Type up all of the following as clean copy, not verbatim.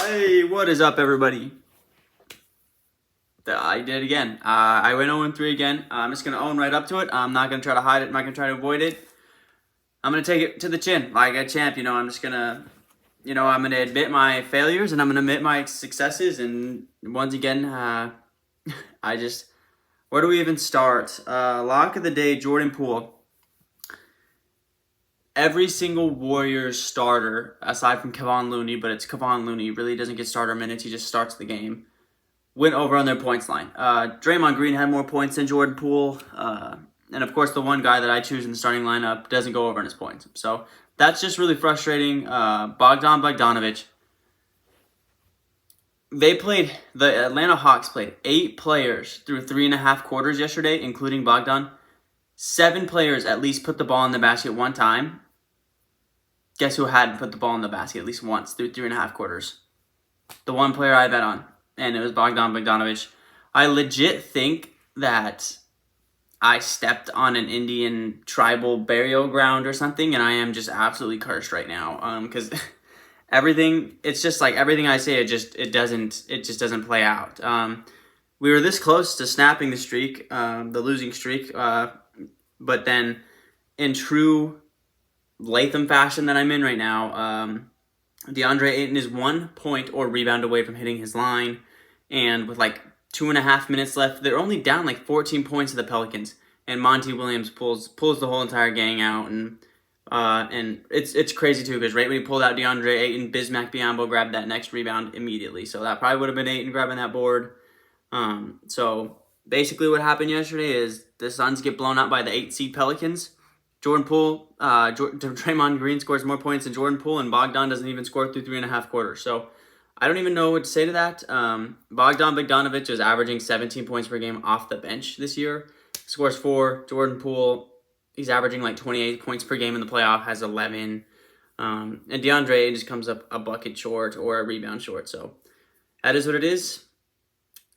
Hey, what is up, everybody? I did it again. I went 0-3 again. I'm just going to own right up to it. I'm not going to try to hide it. I'm not going to try to avoid it. I'm going to take it to the chin like a champ. I'm just going to, I'm going to admit my failures and I'm going to admit my successes. And once again, where do we even start? Lock of the day, Jordan Poole. Every single Warriors starter, aside from Kevon Looney, but it's Kevon Looney, really doesn't get starter minutes. He just starts the game. Went over on their points line. Draymond Green had more points than Jordan Poole. And of course, the one guy that I choose in the starting lineup doesn't go over on his points. So that's just really frustrating. Bogdanovic. The Atlanta Hawks played 8 players through 3.5 quarters yesterday, including Bogdan. 7 players at least put the ball in the basket one time. Guess who hadn't put the ball in the basket at least once through 3.5 quarters? The one player I bet on, and it was Bogdanovic. I legit think that I stepped on an Indian tribal burial ground or something, and I am just absolutely cursed right now. Because it's just like everything I say, it just doesn't play out. We were this close to snapping the streak, the losing streak, but then in true Latham fashion that I'm in right now, DeAndre Ayton is 1 point or rebound away from hitting his line, and with like 2.5 minutes left, they're only down like 14 points to the Pelicans, and Monty Williams pulls the whole entire gang out, and it's crazy too, because right when he pulled out DeAndre Ayton, Bismack Biyombo grabbed that next rebound immediately, so that probably would have been Ayton grabbing that board. So basically what happened yesterday is the Suns get blown out by the 8 seed Pelicans. Jordan Poole, Draymond Green scores more points than Jordan Poole, and Bogdan doesn't even score through 3.5 quarters. So I don't even know what to say to that. Bogdanovic is averaging 17 points per game off the bench this year. Scores 4. Jordan Poole, he's averaging like 28 points per game in the playoff, has 11. And DeAndre just comes up a bucket short or a rebound short. So that is what it is.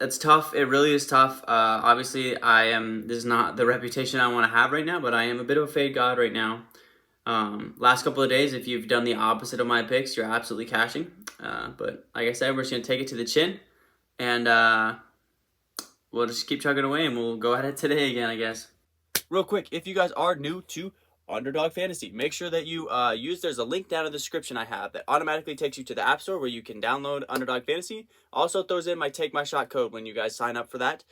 It's tough. It really is tough. Obviously, this is not the reputation I want to have right now, but I am a bit of a fade god right now. Last couple of days, if you've done the opposite of my picks, you're absolutely cashing. But like I said, we're just going to take it to the chin, and we'll just keep chugging away, and we'll go at it today again, I guess. Real quick, if you guys are new to Underdog Fantasy, make sure that you there's a link down in the description I have that automatically takes you to the App Store where you can download Underdog Fantasy. Also throws in my TAKEMYSHOT code when you guys sign up for that.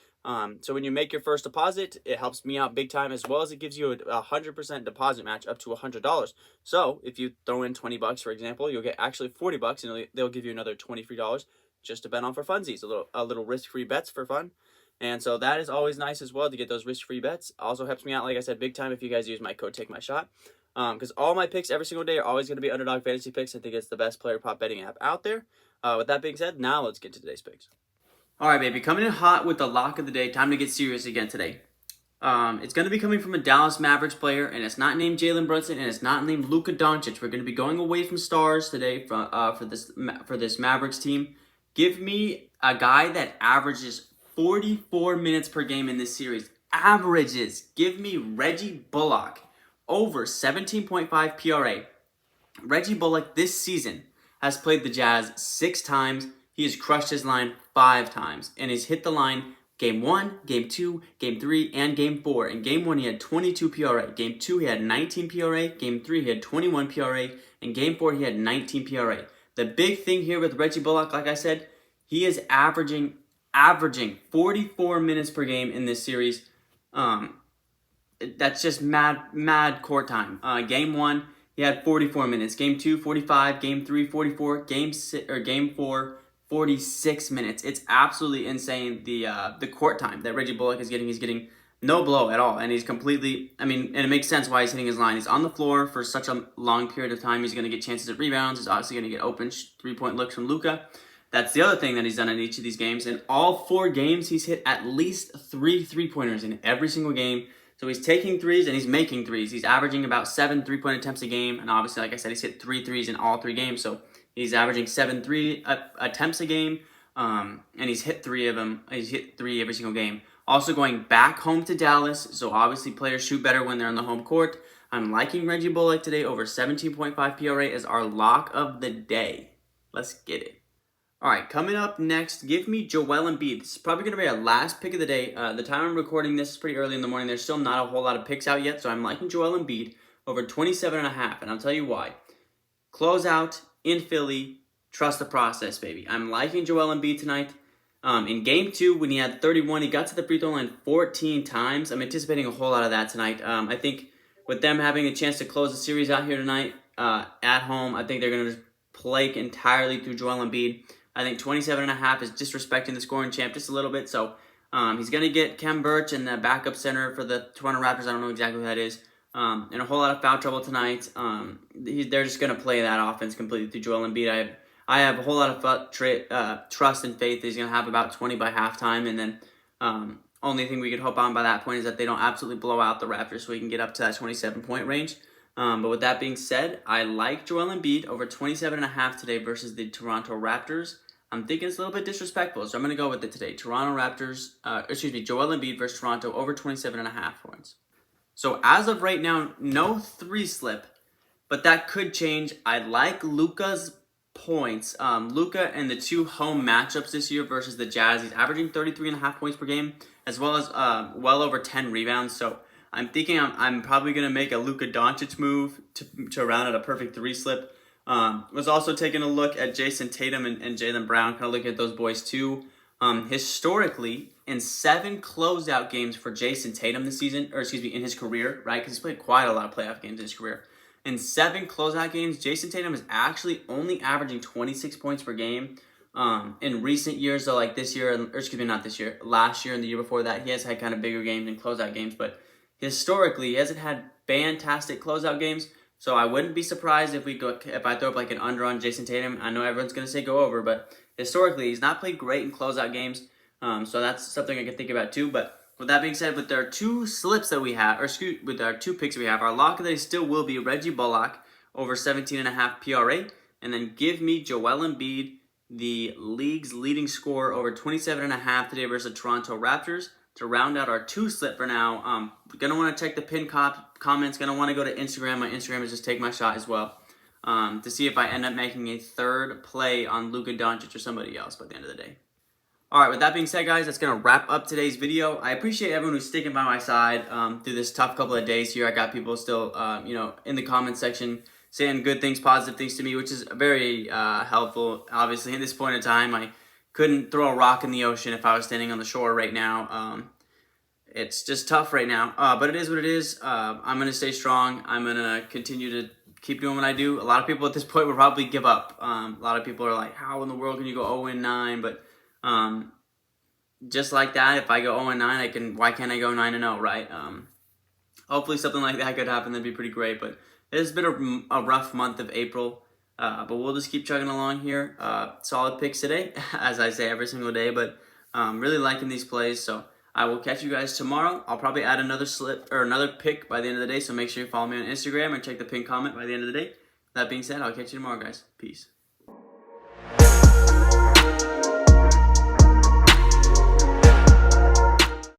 So when you make your first deposit, it helps me out big time, as well as it gives you a 100% deposit match up to $100. So if you throw in $20, for example, you'll get actually $40, and they'll give you another $20 free just to bet on for funsies, a little risk-free bets for fun. And so that is always nice as well to get those risk-free bets. Also helps me out, like I said, big time if you guys use my code TAKEMYSHOT. Because all my picks every single day are always going to be Underdog Fantasy picks. I think it's the best player prop betting app out there. With that being said, now let's get to today's picks. All right, baby. Coming in hot with the lock of the day. Time to get serious again today. It's going to be coming from a Dallas Mavericks player, and it's not named Jaylen Brunson, and it's not named Luka Doncic. We're going to be going away from stars today for this Mavericks team. Give me a guy that averages 44 minutes per game in this series. Averages. Give me Reggie Bullock over 17.5 PRA. Reggie Bullock this season has played the Jazz 6 times. He has crushed his line 5 times. And he's hit the line Game 1, Game 2, Game 3, and Game 4. In Game 1, he had 22 PRA. Game 2, he had 19 PRA. Game 3, he had 21 PRA. In Game 4, he had 19 PRA. The big thing here with Reggie Bullock, like I said, he is averaging 44 minutes per game in this series. That's just mad court time. Game 1, he had 44 minutes. Game 2, 45. Game 3, 44. Game 4, 46 minutes. It's absolutely insane the court time that Reggie Bullock is getting. He's getting no blow at all, and he's completely. And it makes sense why he's hitting his line. He's on the floor for such a long period of time. He's going to get chances at rebounds. He's obviously going to get open 3-point looks from Luka. That's the other thing that he's done in each of these games. In all 4 games, he's hit at least 3 3-pointers in every single game. So he's taking threes and he's making threes. He's averaging about 7 3-point attempts a game. And obviously, like I said, he's hit 3 threes in all 3 games. So he's averaging 7 attempts a game. And he's hit 3 of them. He's hit 3 every single game. Also going back home to Dallas. So obviously, players shoot better when they're on the home court. I'm liking Reggie Bullock today over 17.5 PRA as our lock of the day. Let's get it. All right, coming up next, give me Joel Embiid. This is probably going to be our last pick of the day. The time I'm recording this is pretty early in the morning. There's still not a whole lot of picks out yet, so I'm liking Joel Embiid over 27.5, and I'll tell you why. Close out in Philly. Trust the process, baby. I'm liking Joel Embiid tonight. In Game 2, when he had 31, he got to the free throw line 14 times. I'm anticipating a whole lot of that tonight. I think with them having a chance to close the series out here tonight at home, I think they're going to play entirely through Joel Embiid. I think 27.5 is disrespecting the scoring champ just a little bit. So he's going to get Kem Birch and the backup center for the Toronto Raptors. I don't know exactly who that is. And a whole lot of foul trouble tonight. They're just going to play that offense completely through Joel Embiid. I have a whole lot of trust and faith that he's going to have about 20 by halftime. And then only thing we could hope on by that point is that they don't absolutely blow out the Raptors so we can get up to that 27-point range. But with that being said, I like Joel Embiid over 27.5 today versus the Toronto Raptors. I'm thinking it's a little bit disrespectful, so I'm going to go with it today. Joel Embiid versus Toronto over 27.5 points. So as of right now, no 3-slip, but that could change. I like Luka's points. Luka and the 2 home matchups this year versus the Jazz, he's averaging 33.5 points per game, as well as well over 10 rebounds. So I'm thinking I'm probably going to make a Luka Doncic move to round out a perfect 3-slip. Was also taking a look at Jason Tatum and Jaylen Brown, kind of looking at those boys too. Historically, in 7 closeout games for Jason Tatum this season, in his career, right? Because he's played quite a lot of playoff games in his career. In 7 closeout games, Jason Tatum is actually only averaging 26 points per game. In recent years, though, like this year, not this year, last year and the year before that, he has had kind of bigger games and closeout games. But historically, he hasn't had fantastic closeout games. So I wouldn't be surprised if I throw up like an under on Jason Tatum. I know everyone's going to say go over, but historically, he's not played great in closeout games. So that's something I can think about too. But with that being said, with our 2 slips that we have, with our 2 picks we have, our lock of the day still will be Reggie Bullock over 17.5 PRA. And then give me Joel Embiid, the league's leading scorer, over 27.5 today versus the Toronto Raptors. To round out our 2 slip for now, gonna want to check the pin comments. Gonna want to go to Instagram. My Instagram is just TAKEMYSHOT as well, to see if I end up making a 3rd play on Luka Doncic or somebody else by the end of the day. All right, with that being said, guys, that's gonna wrap up today's video. I appreciate everyone who's sticking by my side through this tough couple of days here. I got people still, in the comment section saying good things, positive things to me, which is very helpful. Obviously, at this point in time, I couldn't throw a rock in the ocean if I was standing on the shore right now. It's just tough right now, but it is what it is. I'm going to stay strong. I'm going to continue to keep doing what I do. A lot of people at this point will probably give up. A lot of people are like, how in the world can you go 0-9? But just like that, if I go 0-9, why can't I go 9-0, right? Hopefully something like that could happen. That'd be pretty great. But it's been a rough month of April. But we'll just keep chugging along here. Solid picks today, as I say every single day. But really liking these plays. So I will catch you guys tomorrow. I'll probably add another slip or another pick by the end of the day. So make sure you follow me on Instagram and check the pin comment by the end of the day. That being said, I'll catch you tomorrow, guys. Peace.